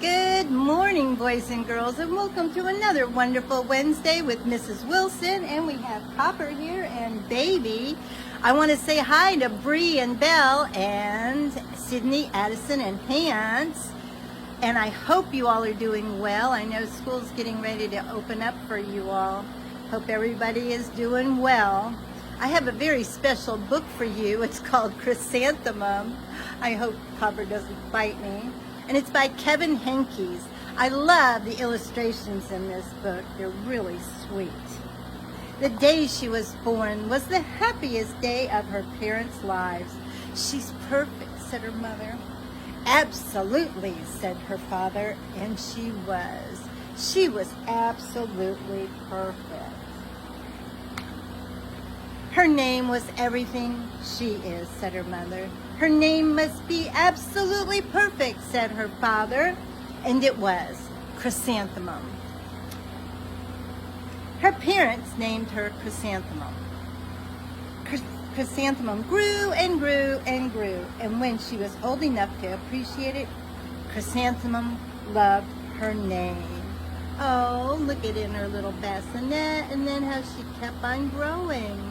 Good morning, boys and girls, and welcome to another wonderful Wednesday with Mrs. Wilson. And we have Copper here and Baby. I want to say hi to Bree and Belle and Sydney, Addison, and Hans. And I hope you all are doing well. I know school's getting ready to open up for you all. Hope everybody is doing well. I have a very special book for you. It's called Chrysanthemum. I hope Copper doesn't bite me. And it's by Kevin Henkes. I love the illustrations in this book. They're really sweet. The day she was born was the happiest day of her parents' lives. She's perfect, said her mother. Absolutely, said her father, and she was. She was absolutely perfect. Her name was everything she is, said her mother. Her name must be absolutely perfect, said her father, and it was Chrysanthemum. Her parents named her Chrysanthemum. Chrysanthemum grew and grew and grew, and when she was old enough to appreciate it, Chrysanthemum loved her name. Oh, look at it in her little bassinet, and then how she kept on growing.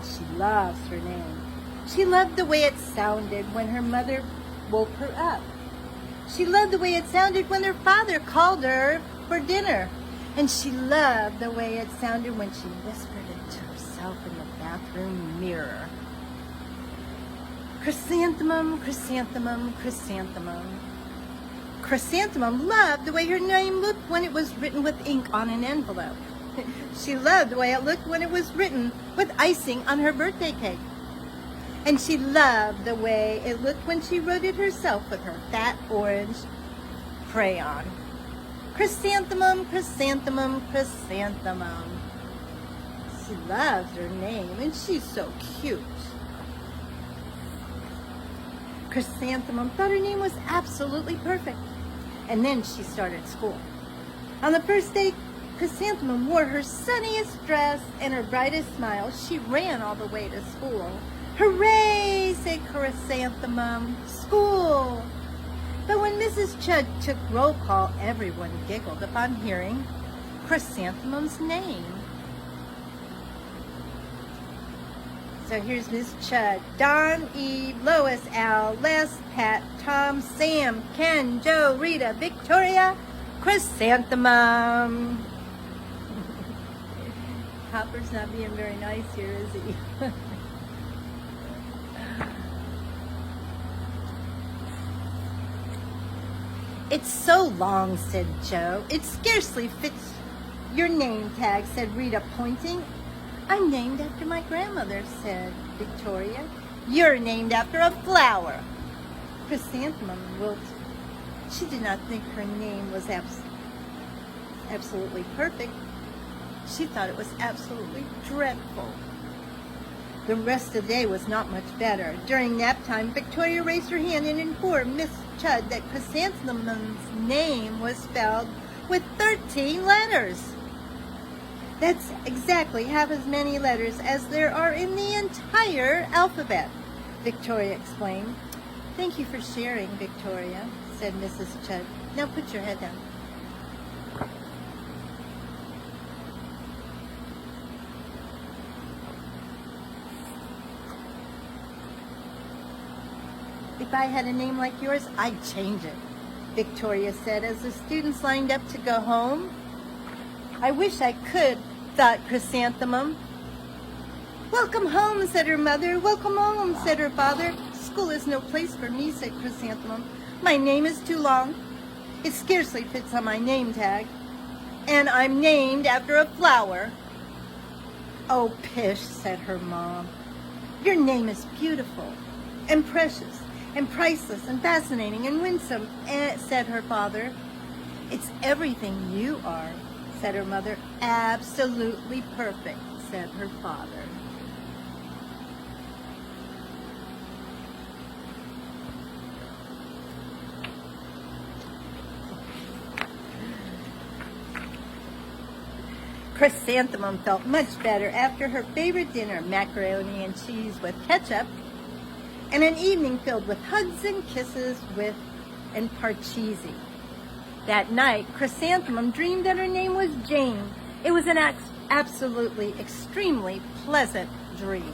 She loves her name. She loved the way it sounded when her mother woke her up. She loved the way it sounded when her father called her for dinner. And she loved the way it sounded when she whispered it to herself in the bathroom mirror. Chrysanthemum, chrysanthemum, chrysanthemum. Chrysanthemum loved the way her name looked when it was written with ink on an envelope. She loved the way it looked when it was written with icing on her birthday cake. And she loved the way it looked when she wrote it herself with her fat orange crayon. Chrysanthemum, chrysanthemum, chrysanthemum. She loves her name, and she's so cute. Chrysanthemum thought her name was absolutely perfect. And then she started school. On the first day, Chrysanthemum wore her sunniest dress and her brightest smile. She ran all the way to school. Hooray, said Chrysanthemum. School! But when Mrs. Chud took roll call, everyone giggled upon hearing Chrysanthemum's name. So here's Miss Chud. Don, Eve, Lois, Al, Les, Pat, Tom, Sam, Ken, Joe, Rita, Victoria, Chrysanthemum. Hopper's not being very nice here, is he? It's so long, said Joe. It scarcely fits your name tag, said Rita, pointing. I'm named after my grandmother, said Victoria. You're named after a flower. Chrysanthemum wilted. She did not think her name was absolutely perfect. She thought it was absolutely dreadful. The rest of the day was not much better. During nap time, Victoria raised her hand and informed Miss Chud that Chrysanthemum's name was spelled with 13 letters. That's exactly half as many letters as there are in the entire alphabet, Victoria explained. Thank you for sharing, Victoria, said Mrs. Chud. Now put your head down. If I had a name like yours, I'd change it, Victoria said as the students lined up to go home. I wish I could, thought Chrysanthemum. Welcome home, said her mother. Welcome home, said her father. School is no place for me, said Chrysanthemum. My name is too long. It scarcely fits on my name tag. And I'm named after a flower. Oh, pish, said her mom. Your name is beautiful and precious and priceless and fascinating and winsome, said her father. It's everything you are, said her mother. Absolutely perfect, said her father. Chrysanthemum felt much better after her favorite dinner, macaroni and cheese with ketchup. and an evening filled with hugs and kisses and parcheesi. That night, Chrysanthemum dreamed that her name was Jane. It was an absolutely extremely pleasant dream.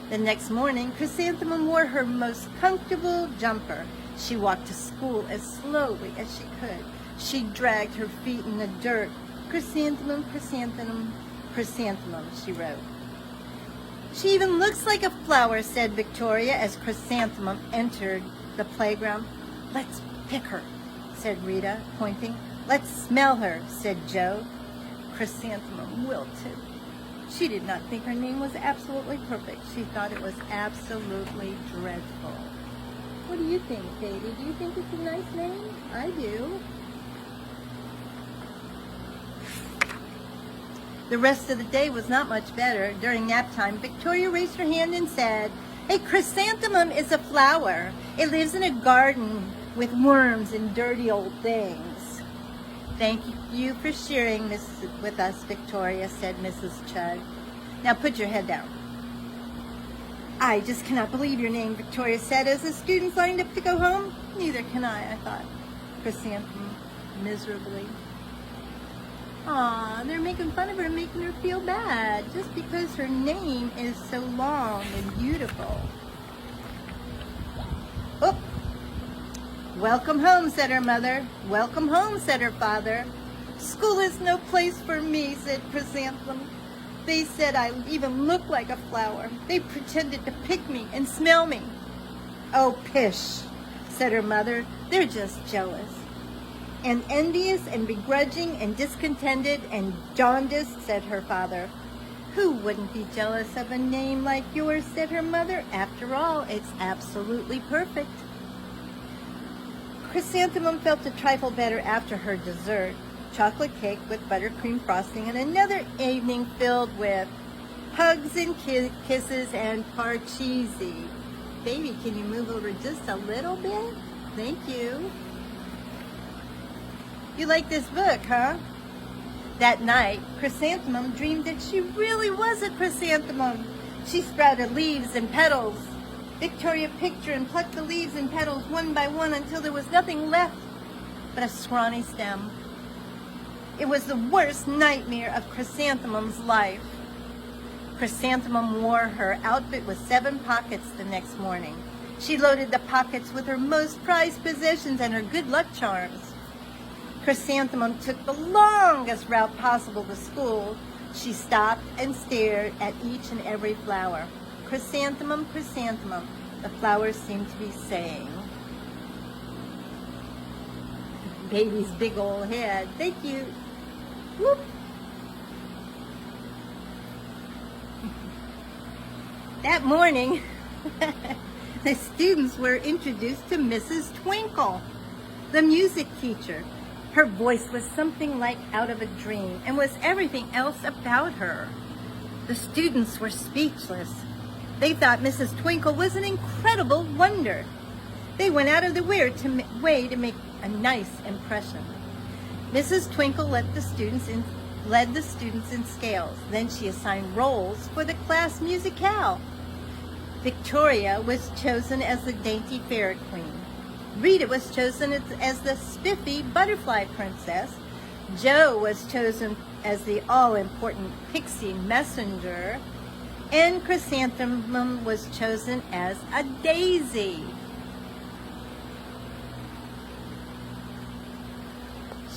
The next morning, Chrysanthemum wore her most comfortable jumper. She walked to school as slowly as she could. She dragged her feet in the dirt. Chrysanthemum, chrysanthemum, chrysanthemum, she wrote. She even looks like a flower, said Victoria as Chrysanthemum entered the playground. Let's pick her, said Rita, pointing. Let's smell her, said Joe. Chrysanthemum wilted. She did not think her name was absolutely perfect. She thought it was absolutely dreadful. What do you think, baby? Do you think it's a nice name? I do. The rest of the day was not much better. During nap time, Victoria raised her hand and said, a chrysanthemum is a flower. It lives in a garden with worms and dirty old things. Thank you for sharing this with us, Victoria, said Mrs. Chud. Now put your head down. I just cannot believe your name, Victoria said as the students lined up to go home. Neither can I thought Chrysanthemum miserably. Aw, they're making fun of her, making her feel bad, just because her name is so long and beautiful. Oh, welcome home, said her mother. Welcome home, said her father. School is no place for me, said Chrysanthemum. They said I even look like a flower. They pretended to pick me and smell me. Oh, pish, said her mother. They're just jealous. And envious and begrudging and discontented and jaundiced, said her father. Who wouldn't be jealous of a name like yours, said her mother. After all, it's absolutely perfect. Chrysanthemum felt a trifle better after her dessert, chocolate cake with buttercream frosting, and another evening filled with hugs and kisses and parcheesi. Baby, can you move over just a little bit? Thank you. You like this book, huh? That night, Chrysanthemum dreamed that she really was a chrysanthemum. She sprouted leaves and petals. Victoria picked her and plucked the leaves and petals one by one until there was nothing left but a scrawny stem. It was the worst nightmare of Chrysanthemum's life. Chrysanthemum wore her outfit with 7 pockets the next morning. She loaded the pockets with her most prized possessions and her good luck charms. Chrysanthemum took the longest route possible to school. She stopped and stared at each and every flower. Chrysanthemum, chrysanthemum, the flowers seemed to be saying. Baby's big old head. Thank you. Whoop. That morning, the students were introduced to Mrs. Twinkle, the music teacher. Her voice was something like out of a dream and was everything else about her. The students were speechless. They thought Mrs. Twinkle was an incredible wonder. They went out of their way to make a nice impression. Mrs. Twinkle led the students in scales. Then she assigned roles for the class musicale. Victoria was chosen as the dainty fairy queen. Rita was chosen as the spiffy butterfly princess. Joe was chosen as the all-important pixie messenger. And Chrysanthemum was chosen as a daisy.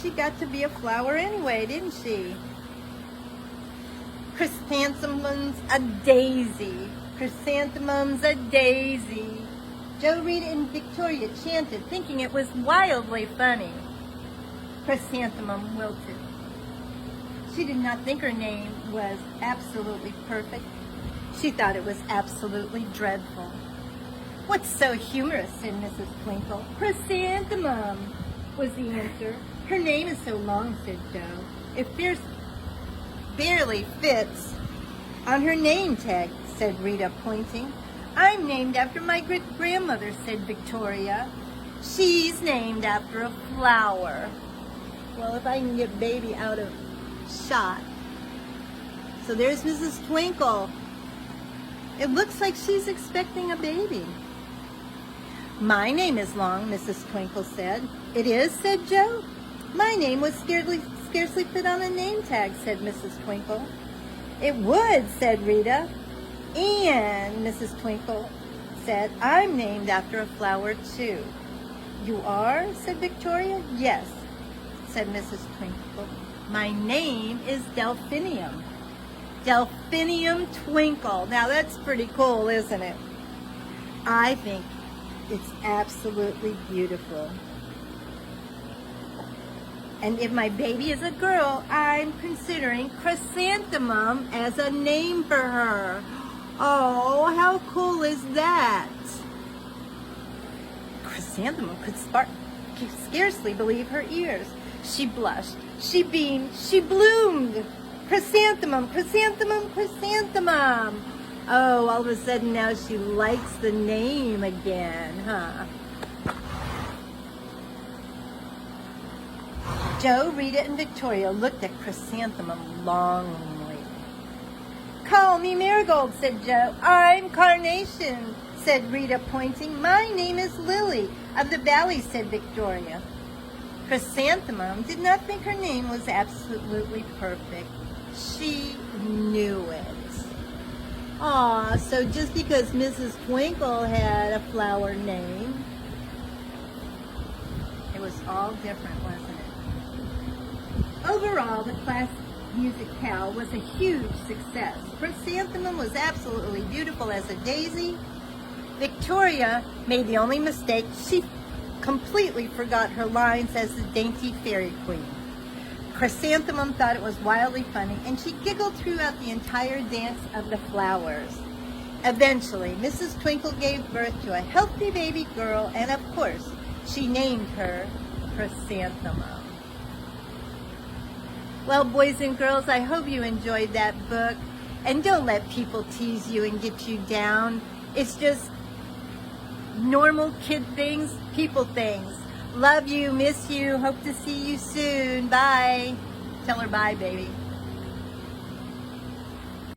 She got to be a flower anyway, didn't she? Chrysanthemum's a daisy. Chrysanthemum's a daisy. Joe, Rita, and Victoria chanted, thinking it was wildly funny. Chrysanthemum wilted. She did not think her name was absolutely perfect. She thought it was absolutely dreadful. What's so humorous, said Mrs. Twinkle. Chrysanthemum was the answer. Her name is so long, said Joe. It barely fits on her name tag, said Rita, pointing. I'm named after my great-grandmother, said Victoria. She's named after a flower. Well, if I can get baby out of shot. So there's Mrs. Twinkle. It looks like she's expecting a baby. My name is Long, Mrs. Twinkle said. It is, said Joe. My name would scarcely fit on a name tag, said Mrs. Twinkle. It would, said Rita. And Mrs. Twinkle said, I'm named after a flower too. You are, said Victoria. Yes, said Mrs. Twinkle. My name is Delphinium. Delphinium Twinkle. Now that's pretty cool, isn't it? I think it's absolutely beautiful. And if my baby is a girl, I'm considering Chrysanthemum as a name for her. Oh, how cool is that? Chrysanthemum could scarcely believe her ears. She blushed, she beamed, she bloomed. Chrysanthemum, chrysanthemum, chrysanthemum. Oh, all of a sudden now she likes the name again, huh? Joe, Rita, and Victoria looked at Chrysanthemum longingly. Call me Marigold, said Joe. I'm Carnation, said Rita, pointing. My name is Lily of the Valley, said Victoria. Chrysanthemum did not think her name was absolutely perfect. She knew it. Aw, so just because Mrs. Twinkle had a flower name, it was all different, wasn't it? Overall, the class musicale was a huge success. Chrysanthemum was absolutely beautiful as a daisy. Victoria made the only mistake. She completely forgot her lines as the dainty fairy queen. Chrysanthemum thought it was wildly funny, and she giggled throughout the entire dance of the flowers. Eventually, Mrs. Twinkle gave birth to a healthy baby girl, and of course, she named her Chrysanthemum. Well, boys and girls, I hope you enjoyed that book. And don't let people tease you and get you down. It's just normal kid things, people things. Love you, miss you, hope to see you soon. Bye. Tell her bye, baby.